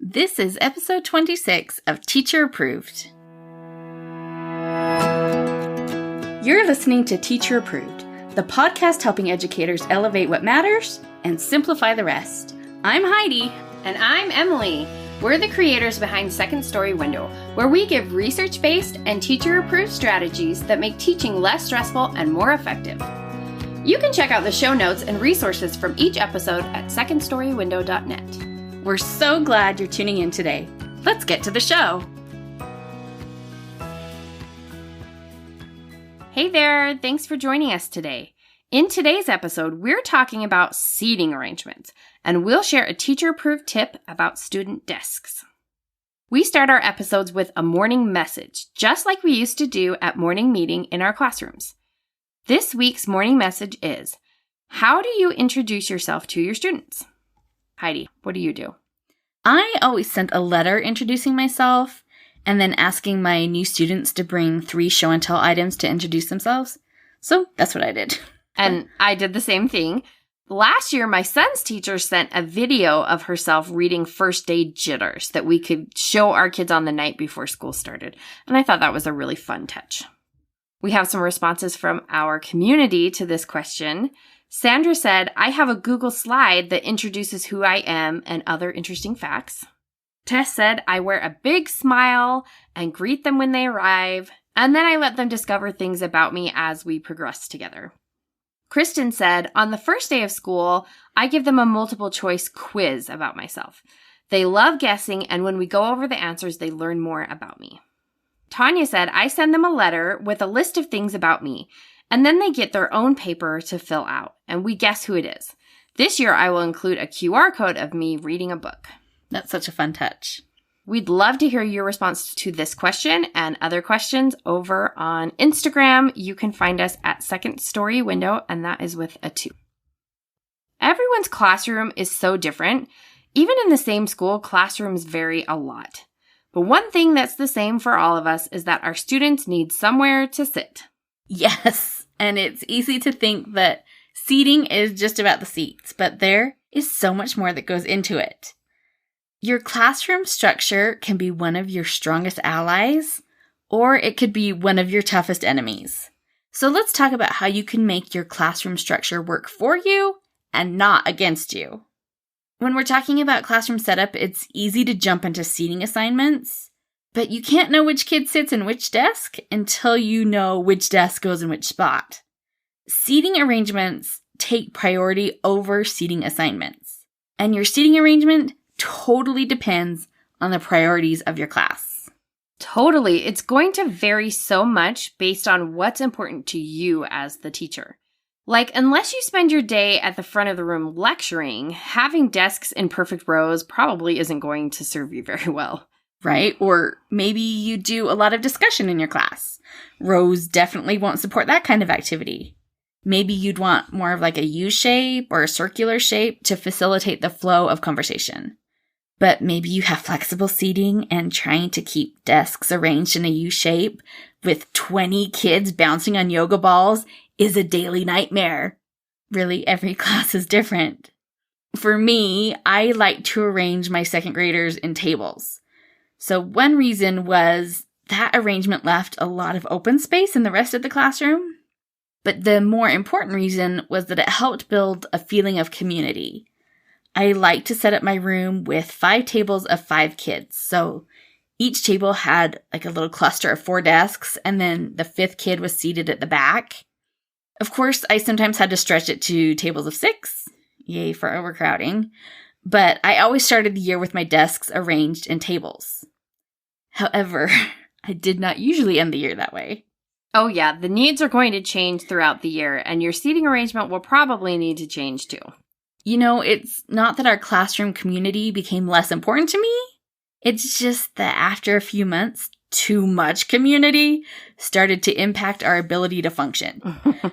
This is episode 26 of Teacher Approved. You're listening to Teacher Approved, the podcast helping educators elevate what matters and simplify the rest. I'm Heidi. And I'm Emily. We're the creators behind Second Story Window, where we give research-based and teacher-approved strategies that make teaching less stressful and more effective. You can check out the show notes and resources from each episode at secondstorywindow.net. We're so glad you're tuning in today. Let's get to the show. Hey there, thanks for joining us today. In today's episode, we're talking about seating arrangements, and we'll share a teacher-approved tip about student desks. We start our episodes with a morning message, just like we used to do at morning meeting in our classrooms. This week's morning message is, how do you introduce yourself to your students? Heidi, what do you do? I always sent a letter introducing myself and then asking my new students to bring 3 show and tell items to introduce themselves. So that's what I did. And I did the same thing. Last year, my son's teacher sent a video of herself reading First Day Jitters that we could show our kids on the night before school started. And I thought that was a really fun touch. We have some responses from our community to this question. Sandra said, I have a Google slide that introduces who I am and other interesting facts. Tess said, I wear a big smile and greet them when they arrive, and then I let them discover things about me as we progress together. Kristen said, on the first day of school, I give them a multiple choice quiz about myself. They love guessing, and when we go over the answers, they learn more about me. Tanya said, I send them a letter with a list of things about me, and then they get their own paper to fill out, and we guess who it is. This year, I will include a QR code of me reading a book. That's such a fun touch. We'd love to hear your response to this question and other questions over on Instagram. You can find us at Second Story Window, and that is with a 2. Everyone's classroom is so different. Even in the same school, classrooms vary a lot. But one thing that's the same for all of us is that our students need somewhere to sit. Yes, and it's easy to think that seating is just about the seats, but there is so much more that goes into it. Your classroom structure can be one of your strongest allies, or it could be one of your toughest enemies. So let's talk about how you can make your classroom structure work for you and not against you. When we're talking about classroom setup, it's easy to jump into seating assignments, but you can't know which kid sits in which desk until you know which desk goes in which spot. Seating arrangements take priority over seating assignments, and your seating arrangement totally depends on the priorities of your class. Totally. It's going to vary so much based on what's important to you as the teacher. Like, unless you spend your day at the front of the room lecturing, having desks in perfect rows probably isn't going to serve you very well. Right? Or maybe you do a lot of discussion in your class. Rows definitely won't support that kind of activity. Maybe you'd want more of like a U shape or a circular shape to facilitate the flow of conversation. But maybe you have flexible seating and trying to keep desks arranged in a U shape with 20 kids bouncing on yoga balls is a daily nightmare. Really, every class is different. For me, I like to arrange my second graders in tables. So one reason was that arrangement left a lot of open space in the rest of the classroom. But the more important reason was that it helped build a feeling of community. I like to set up my room with 5 tables of 5 kids. So each table had like a little cluster of 4 desks, and then the 5th kid was seated at the back. Of course, I sometimes had to stretch it to tables of 6. Yay for overcrowding. But I always started the year with my desks arranged in tables. However, I did not usually end the year that way. Oh yeah, the needs are going to change throughout the year, and your seating arrangement will probably need to change too. You know, it's not that our classroom community became less important to me. It's just that after a few months, too much community started to impact our ability to function.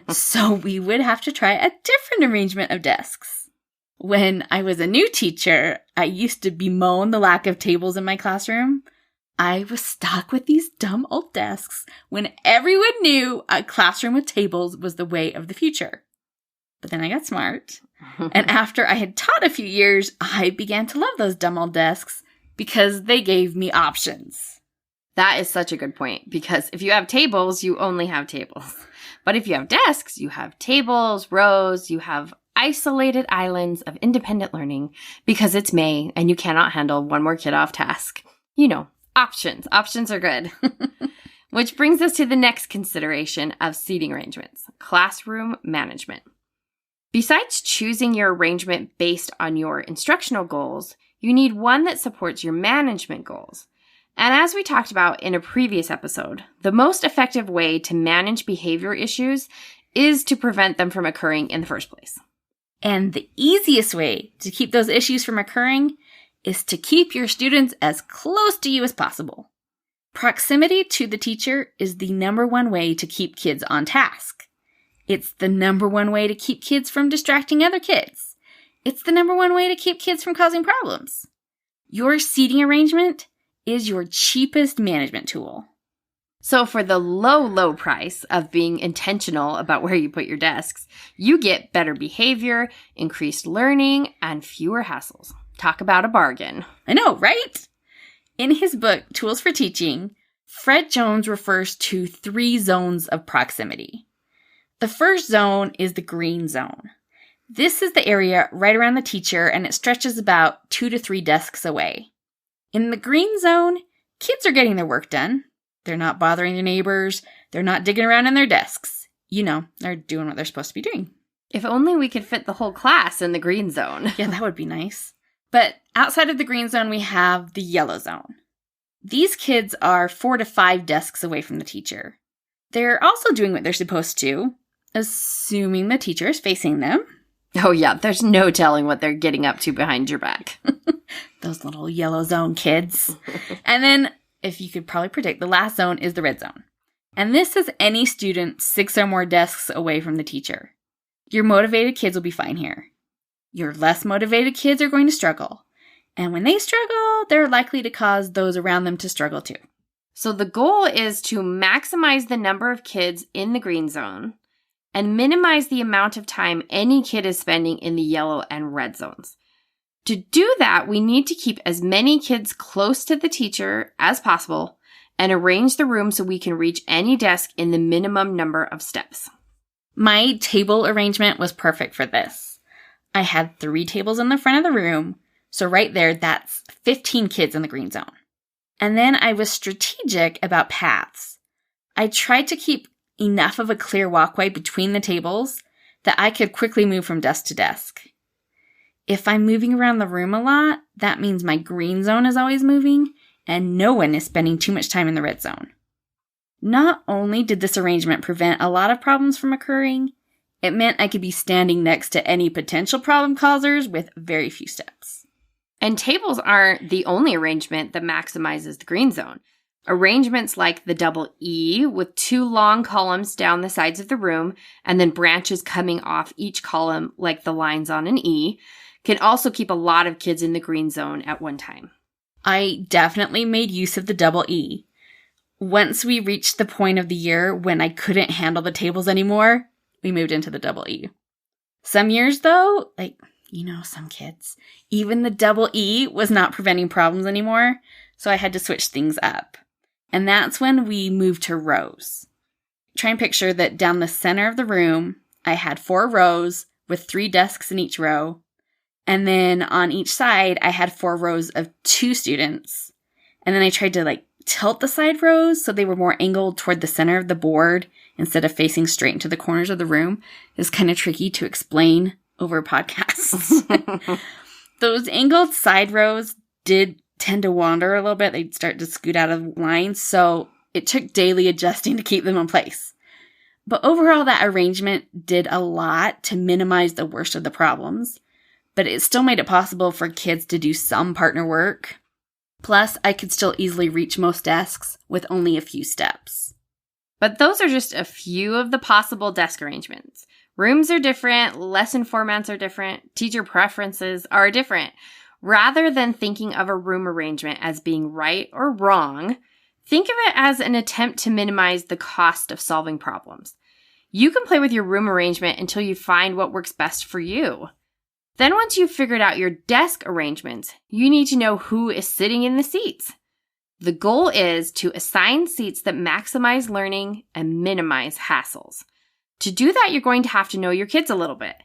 So we would have to try a different arrangement of desks. When I was a new teacher, I used to bemoan the lack of tables in my classroom. I was stuck with these dumb old desks when everyone knew a classroom with tables was the way of the future. But then I got smart. And after I had taught a few years, I began to love those dumb old desks because they gave me options. That is such a good point, because if you have tables, you only have tables. But if you have desks, you have tables, rows, you have isolated islands of independent learning because it's May and you cannot handle one more kid off task. You know, options. Options are good. Which brings us to the next consideration of seating arrangements, classroom management. Besides choosing your arrangement based on your instructional goals, you need one that supports your management goals. And as we talked about in a previous episode, the most effective way to manage behavior issues is to prevent them from occurring in the first place. And the easiest way to keep those issues from occurring is to keep your students as close to you as possible. Proximity to the teacher is the number one way to keep kids on task. It's the number one way to keep kids from distracting other kids. It's the number one way to keep kids from causing problems. Your seating arrangement is your cheapest management tool. So for the low price of being intentional about where you put your desks, you get better behavior, increased learning, and fewer hassles. Talk about a bargain. I know, right? In his book, Tools for Teaching, Fred Jones refers to 3 zones of proximity. The first zone is the green zone. This is the area right around the teacher, and it stretches about 2 to 3 desks away. In the green zone, kids are getting their work done. They're not bothering their neighbors. They're not digging around in their desks. You know, they're doing what they're supposed to be doing. If only we could fit the whole class in the green zone. Yeah, that would be nice. But outside of the green zone, we have the yellow zone. These kids are 4 to 5 desks away from the teacher. They're also doing what they're supposed to, assuming the teacher is facing them. Oh yeah, there's no telling what they're getting up to behind your back. Those little yellow zone kids. And then, if you could probably predict, the last zone is the red zone. And this is any student 6 or more desks away from the teacher. Your motivated kids will be fine here. Your less motivated kids are going to struggle. And when they struggle, they're likely to cause those around them to struggle too. So the goal is to maximize the number of kids in the green zone and minimize the amount of time any kid is spending in the yellow and red zones. To do that, we need to keep as many kids close to the teacher as possible and arrange the room so we can reach any desk in the minimum number of steps. My table arrangement was perfect for this. I had 3 tables in the front of the room, so right there, that's 15 kids in the green zone. And then I was strategic about paths. I tried to keep enough of a clear walkway between the tables that I could quickly move from desk to desk. If I'm moving around the room a lot, that means my green zone is always moving and no one is spending too much time in the red zone. Not only did this arrangement prevent a lot of problems from occurring, it meant I could be standing next to any potential problem causers with very few steps. And tables aren't the only arrangement that maximizes the green zone. Arrangements like the double E with 2 long columns down the sides of the room and then branches coming off each column like the lines on an E can also keep a lot of kids in the green zone at one time. I definitely made use of the double E. Once we reached the point of the year when I couldn't handle the tables anymore, we moved into the double E. Some years though, some kids, even the double E was not preventing problems anymore, so I had to switch things up. And that's when we moved to rows. Try and picture that down the center of the room, I had 4 rows with 3 desks in each row. And then on each side, I had 4 rows of 2 students. And then I tried to tilt the side rows so they were more angled toward the center of the board instead of facing straight into the corners of the room. It's kind of tricky to explain over podcasts. Those angled side rows did tend to wander a little bit. They'd start to scoot out of line, so it took daily adjusting to keep them in place. But overall, that arrangement did a lot to minimize the worst of the problems, but it still made it possible for kids to do some partner work. Plus, I could still easily reach most desks with only a few steps. But those are just a few of the possible desk arrangements. Rooms are different, lesson formats are different, teacher preferences are different. Rather than thinking of a room arrangement as being right or wrong, think of it as an attempt to minimize the cost of solving problems. You can play with your room arrangement until you find what works best for you. Then once you've figured out your desk arrangements, you need to know who is sitting in the seats. The goal is to assign seats that maximize learning and minimize hassles. To do that, you're going to have to know your kids a little bit.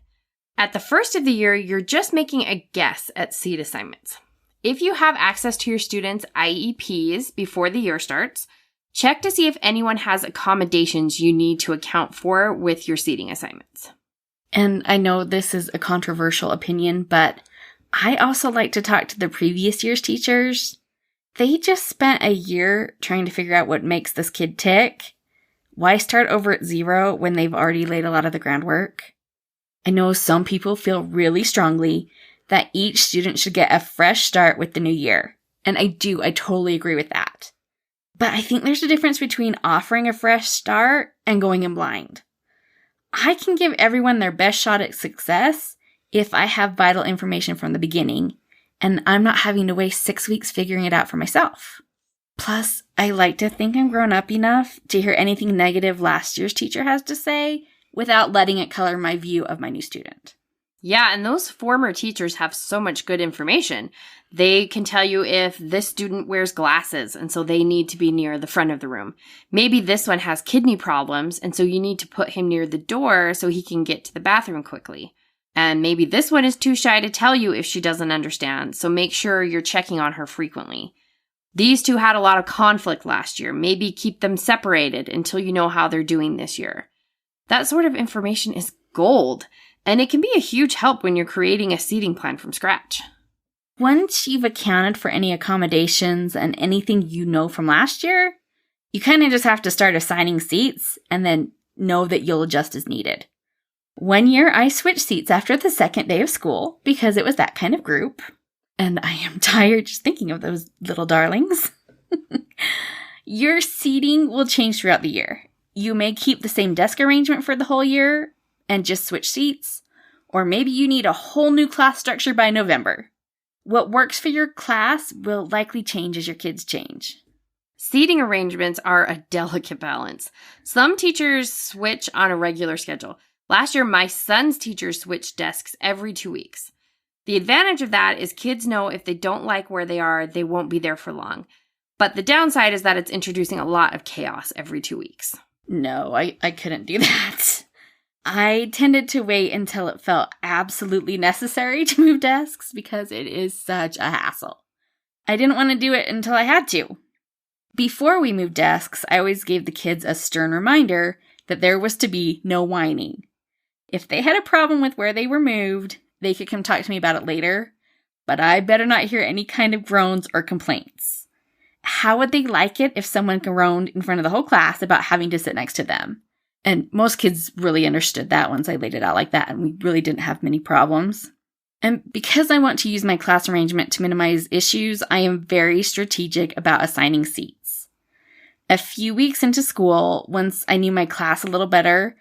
At the first of the year, you're just making a guess at seat assignments. If you have access to your students' IEPs before the year starts, check to see if anyone has accommodations you need to account for with your seating assignments. And I know this is a controversial opinion, but I also like to talk to the previous year's teachers. They just spent a year trying to figure out what makes this kid tick. Why start over at 0 when they've already laid a lot of the groundwork? I know some people feel really strongly that each student should get a fresh start with the new year. And I totally agree with that. But I think there's a difference between offering a fresh start and going in blind. I can give everyone their best shot at success if I have vital information from the beginning, and I'm not having to waste 6 weeks figuring it out for myself. Plus, I like to think I'm grown up enough to hear anything negative last year's teacher has to say without letting it color my view of my new student. Yeah, and those former teachers have so much good information. They can tell you if this student wears glasses, and so they need to be near the front of the room. Maybe this one has kidney problems, and so you need to put him near the door so he can get to the bathroom quickly. And maybe this one is too shy to tell you if she doesn't understand, so make sure you're checking on her frequently. These two had a lot of conflict last year. Maybe keep them separated until you know how they're doing this year. That sort of information is gold. And it can be a huge help when you're creating a seating plan from scratch. Once you've accounted for any accommodations and anything you know from last year, you kind of just have to start assigning seats and then know that you'll adjust as needed. One year, I switched seats after the second day of school because it was that kind of group. And I am tired just thinking of those little darlings. Your seating will change throughout the year. You may keep the same desk arrangement for the whole year and just switch seats, or maybe you need a whole new class structure by November. What works for your class will likely change as your kids change. Seating arrangements are a delicate balance. Some teachers switch on a regular schedule. Last year, my son's teacher switched desks every 2 weeks. The advantage of that is kids know if they don't like where they are, they won't be there for long. But the downside is that it's introducing a lot of chaos every 2 weeks. No, I couldn't do that. I tended to wait until it felt absolutely necessary to move desks because it is such a hassle. I didn't want to do it until I had to. Before we moved desks, I always gave the kids a stern reminder that there was to be no whining. If they had a problem with where they were moved, they could come talk to me about it later, but I better not hear any kind of groans or complaints. How would they like it if someone groaned in front of the whole class about having to sit next to them? And most kids really understood that once I laid it out like that, and we really didn't have many problems. And because I want to use my class arrangement to minimize issues, I am very strategic about assigning seats. A few weeks into school, once I knew my class a little better,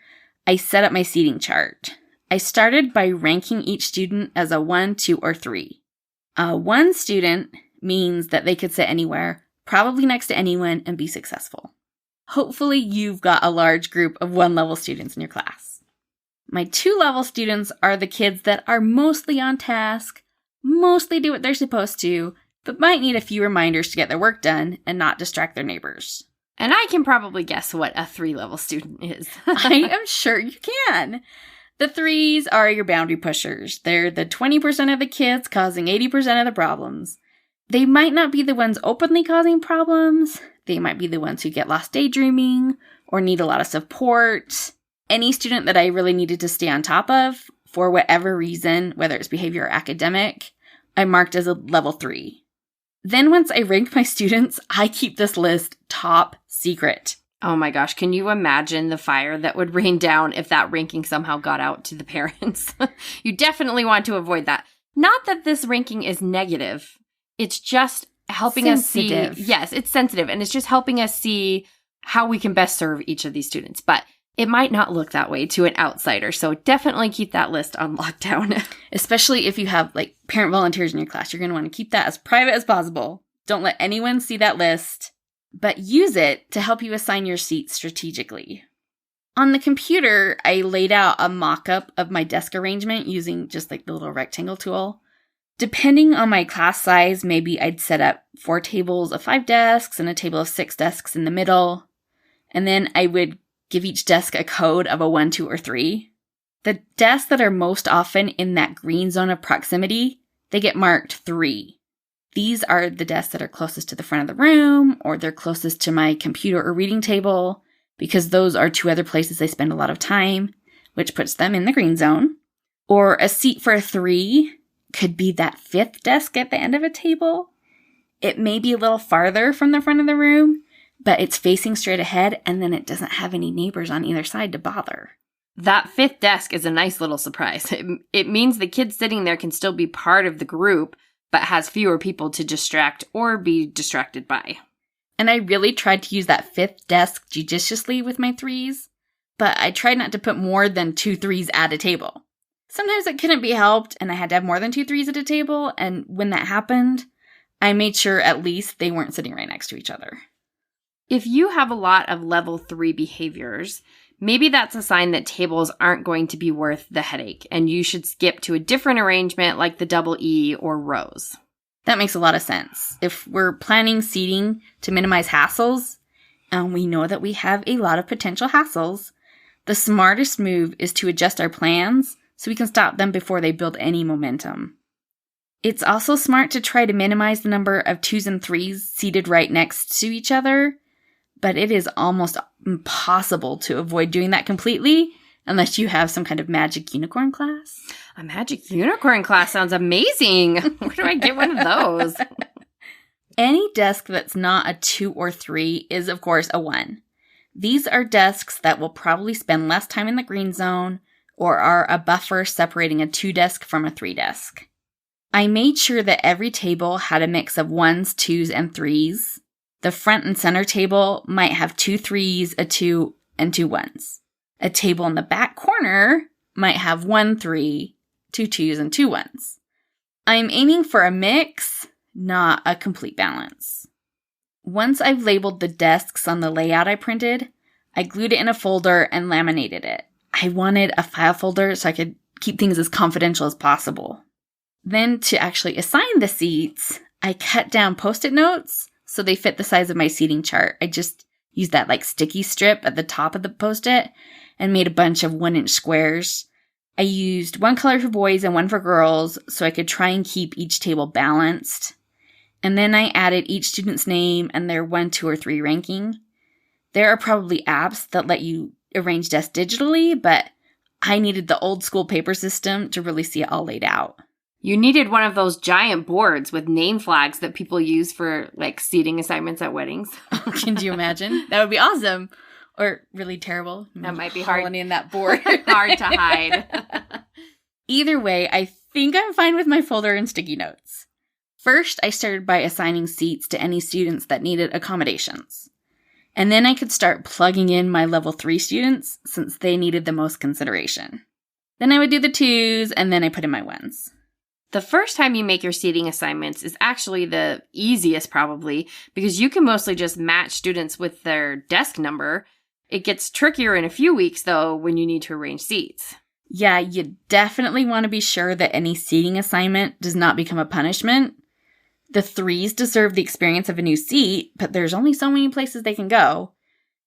I set up my seating chart. I started by ranking each student as a 1, 2, or 3. A 1 student means that they could sit anywhere, probably next to anyone, and be successful. Hopefully you've got a large group of 1-level students in your class. My 2-level students are the kids that are mostly on task, mostly do what they're supposed to, but might need a few reminders to get their work done and not distract their neighbors. And I can probably guess what a 3-level student is. I am sure you can. The 3s are your boundary pushers. They're the 20% of the kids causing 80% of the problems. They might not be the ones openly causing problems. They might be the ones who get lost daydreaming or need a lot of support. Any student that I really needed to stay on top of, for whatever reason, whether it's behavior or academic, I marked as a level 3. Then once I rank my students, I keep this list top secret. Oh my gosh, can you imagine the fire that would rain down if that ranking somehow got out to the parents? You definitely want to avoid that. Not that this ranking is negative. It's just helping us see. Yes, it's sensitive. And it's just helping us see how we can best serve each of these students. But it might not look that way to an outsider. So definitely keep that list on lockdown. Especially if you have parent volunteers in your class. You're going to want to keep that as private as possible. Don't let anyone see that list, but use it to help you assign your seats strategically. On the computer, I laid out a mock-up of my desk arrangement using just like the little rectangle tool. Depending on my class size, maybe I'd set up 4 tables of 5 desks and a table of 6 desks in the middle. And then I would give each desk a code of a 1, 2, or 3. The desks that are most often in that green zone of proximity, they get marked 3. These are the desks that are closest to the front of the room, or they're closest to my computer or reading table, because those are 2 other places I spend a lot of time, which puts them in the green zone. Or a seat for a 3 could be that 5th desk at the end of a table. It may be a little farther from the front of the room, but it's facing straight ahead, and then it doesn't have any neighbors on either side to bother. That 5th desk is a nice little surprise. It means the kid sitting there can still be part of the group, but has fewer people to distract or be distracted by. And I really tried to use that 5th desk judiciously with my 3s, but I tried not to put more than 2 3s at a table. Sometimes it couldn't be helped, and I had to have more than 2 3s at a table, and when that happened, I made sure at least they weren't sitting right next to each other. If you have a lot of level 3 behaviors, maybe that's a sign that tables aren't going to be worth the headache, and you should skip to a different arrangement like the double E or rows. That makes a lot of sense. If we're planning seating to minimize hassles, and we know that we have a lot of potential hassles, the smartest move is to adjust our plans so we can stop them before they build any momentum. It's also smart to try to minimize the number of 2s and 3s seated right next to each other, but it is almost impossible to avoid doing that completely unless you have some kind of magic unicorn class. A magic unicorn class sounds amazing. Where do I get one of those? Any desk that's not a 2 or 3 is, of course, a 1. These are desks that will probably spend less time in the green zone or are a buffer separating a 2 desk from a 3 desk. I made sure that every table had a mix of 1s, 2s, and 3s. The front and center table might have 2 3s, a 2, and 2 1s. A table in the back corner might have 1 3, 2 2s, and 2 1s. I'm aiming for a mix, not a complete balance. Once I've labeled the desks on the layout I printed, I glued it in a folder and laminated it. I wanted a file folder so I could keep things as confidential as possible. Then to actually assign the seats, I cut down Post-it notes so they fit the size of my seating chart. I just used that like sticky strip at the top of the Post-it and made a bunch of 1-inch squares. I used one color for boys and one for girls so I could try and keep each table balanced. And then I added each student's name and their 1, 2, or 3 ranking. There are probably apps that let you arrange desks digitally, but I needed the old school paper system to really see it all laid out. You needed one of those giant boards with name flags that people use for like seating assignments at weddings. Can you imagine? That would be awesome. Or really terrible. That might be hard. In that board. Hard to hide. Either way, I think I'm fine with my folder and sticky notes. First, I started by assigning seats to any students that needed accommodations. And then I could start plugging in my level 3 students since they needed the most consideration. Then I would do the 2s, and then I put in my 1s. The first time you make your seating assignments is actually the easiest probably because you can mostly just match students with their desk number. It gets trickier in a few weeks, though, when you need to arrange seats. Yeah, you definitely want to be sure that any seating assignment does not become a punishment. The 3s deserve the experience of a new seat, but there's only so many places they can go.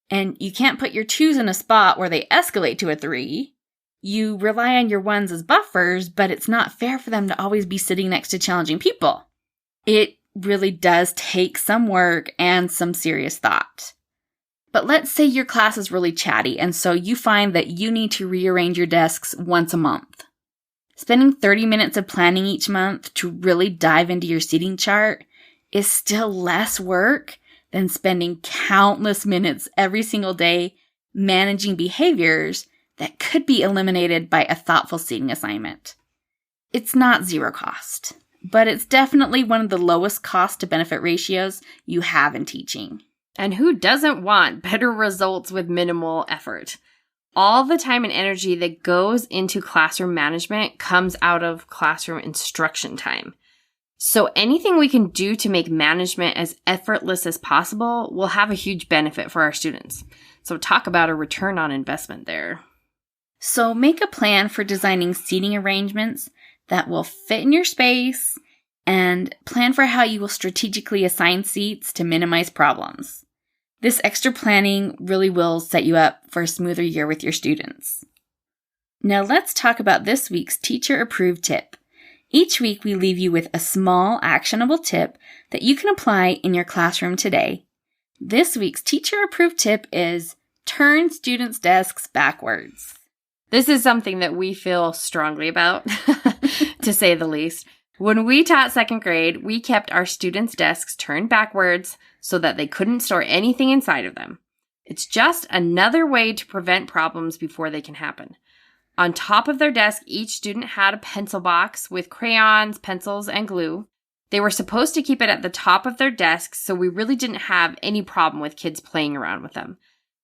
And you can't put your 2s in a spot where they escalate to a 3. You rely on your 1s as buffers, but it's not fair for them to always be sitting next to challenging people. It really does take some work and some serious thought. But let's say your class is really chatty, and so you find that you need to rearrange your desks once a month. Spending 30 minutes of planning each month to really dive into your seating chart is still less work than spending countless minutes every single day managing behaviors that could be eliminated by a thoughtful seating assignment. It's not zero cost, but it's definitely one of the lowest cost to benefit ratios you have in teaching. And who doesn't want better results with minimal effort? All the time and energy that goes into classroom management comes out of classroom instruction time. So anything we can do to make management as effortless as possible will have a huge benefit for our students. So talk about a return on investment there. So make a plan for designing seating arrangements that will fit in your space and plan for how you will strategically assign seats to minimize problems. This extra planning really will set you up for a smoother year with your students. Now let's talk about this week's teacher-approved tip. Each week we leave you with a small, actionable tip that you can apply in your classroom today. This week's teacher-approved tip is turn students' desks backwards. This is something that we feel strongly about, to say the least. When we taught second grade, we kept our students' desks turned backwards so that they couldn't store anything inside of them. It's just another way to prevent problems before they can happen. On top of their desk, each student had a pencil box with crayons, pencils, and glue. They were supposed to keep it at the top of their desks, so we really didn't have any problem with kids playing around with them.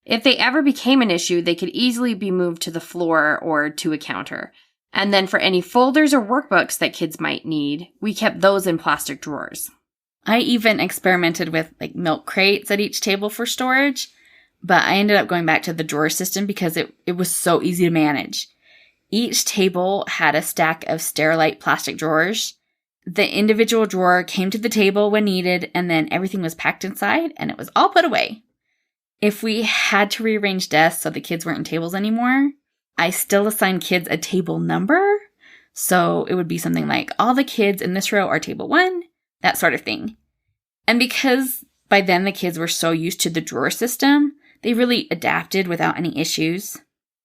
If they ever became an issue, they could easily be moved to the floor or to a counter. And then for any folders or workbooks that kids might need, we kept those in plastic drawers. I even experimented with milk crates at each table for storage, but I ended up going back to the drawer system because it was so easy to manage. Each table had a stack of Sterilite plastic drawers. The individual drawer came to the table when needed, and then everything was packed inside, and it was all put away. If we had to rearrange desks so the kids weren't in tables anymore, I still assigned kids a table number. So it would be something like, all the kids in this row are table 1, that sort of thing. And because by then the kids were so used to the drawer system, they really adapted without any issues.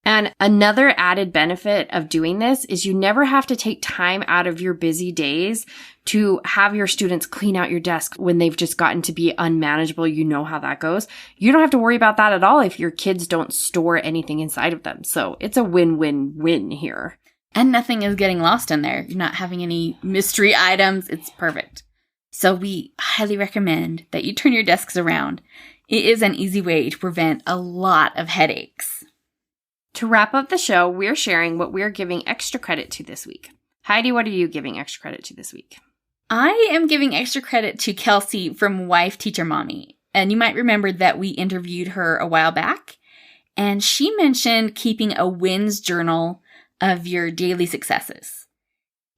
And another added benefit of doing this is you never have to take time out of your busy days to have your students clean out your desk when they've just gotten to be unmanageable. You know how that goes. You don't have to worry about that at all if your kids don't store anything inside of them. So it's a win-win-win here. And nothing is getting lost in there. You're not having any mystery items. It's perfect. So we highly recommend that you turn your desks around. It is an easy way to prevent a lot of headaches. To wrap up the show, we're sharing what we're giving extra credit to this week. Heidi, what are you giving extra credit to this week? I am giving extra credit to Kelsey from Wife Teacher Mommy. And you might remember that we interviewed her a while back. And she mentioned keeping a wins journal of your daily successes.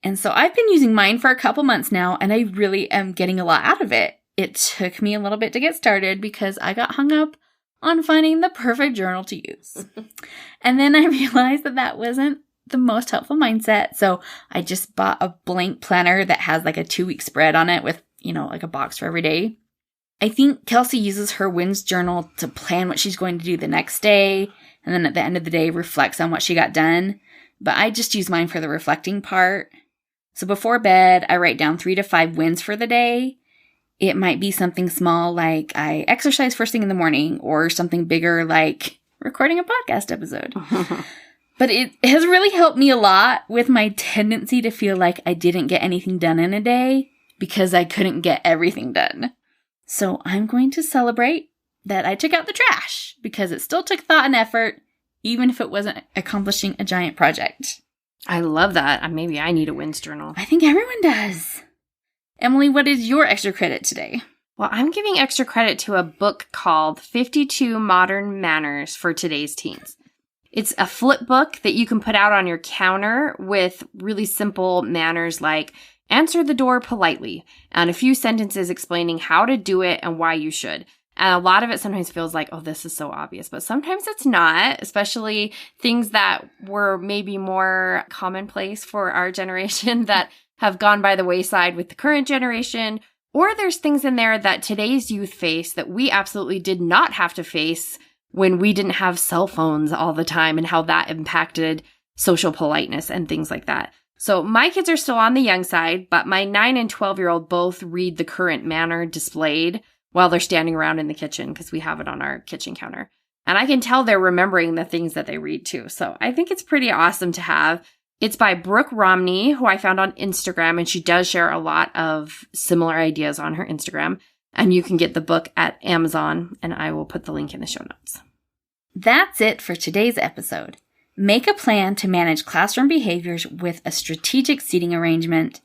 And so I've been using mine for a couple months now, and I really am getting a lot out of it. It took me a little bit to get started because I got hung up on finding the perfect journal to use. And then I realized that wasn't the most helpful mindset. So I just bought a blank planner that has a 2-week spread on it with, a box for every day. I think Kelsey uses her wins journal to plan what she's going to do the next day. And then at the end of the day, reflects on what she got done. But I just use mine for the reflecting part. So before bed, I write down 3 to 5 wins for the day. It might be something small like I exercise first thing in the morning, or something bigger like recording a podcast episode. But it has really helped me a lot with my tendency to feel like I didn't get anything done in a day because I couldn't get everything done. So I'm going to celebrate that I took out the trash because it still took thought and effort, even if it wasn't accomplishing a giant project. I love that. Maybe I need a wins journal. I think everyone does. Emily, what is your extra credit today? Well, I'm giving extra credit to a book called 52 Modern Manners for Today's Teens. It's a flip book that you can put out on your counter with really simple manners like answer the door politely and a few sentences explaining how to do it and why you should. And a lot of it sometimes feels like, oh, this is so obvious, but sometimes it's not, especially things that were maybe more commonplace for our generation that have gone by the wayside with the current generation. Or there's things in there that today's youth face that we absolutely did not have to face when we didn't have cell phones all the time, and how that impacted social politeness and things like that. So my kids are still on the young side, but my 9 and 12-year-old both read the current manner displayed while they're standing around in the kitchen because we have it on our kitchen counter. And I can tell they're remembering the things that they read too. So I think it's pretty awesome to have. It's by Brooke Romney, who I found on Instagram, and she does share a lot of similar ideas on her Instagram. And you can get the book at Amazon, and I will put the link in the show notes. That's it for today's episode. Make a plan to manage classroom behaviors with a strategic seating arrangement.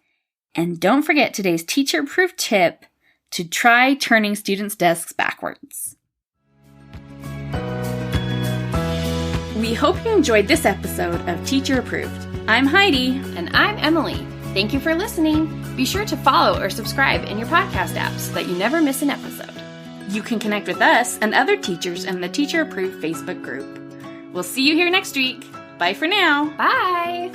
And don't forget today's teacher-proof tip to try turning students' desks backwards. We hope you enjoyed this episode of Teacher Approved. I'm Heidi. And I'm Emily. Thank you for listening. Be sure to follow or subscribe in your podcast apps so that you never miss an episode. You can connect with us and other teachers in the Teacher Approved Facebook group. We'll see you here next week. Bye for now. Bye.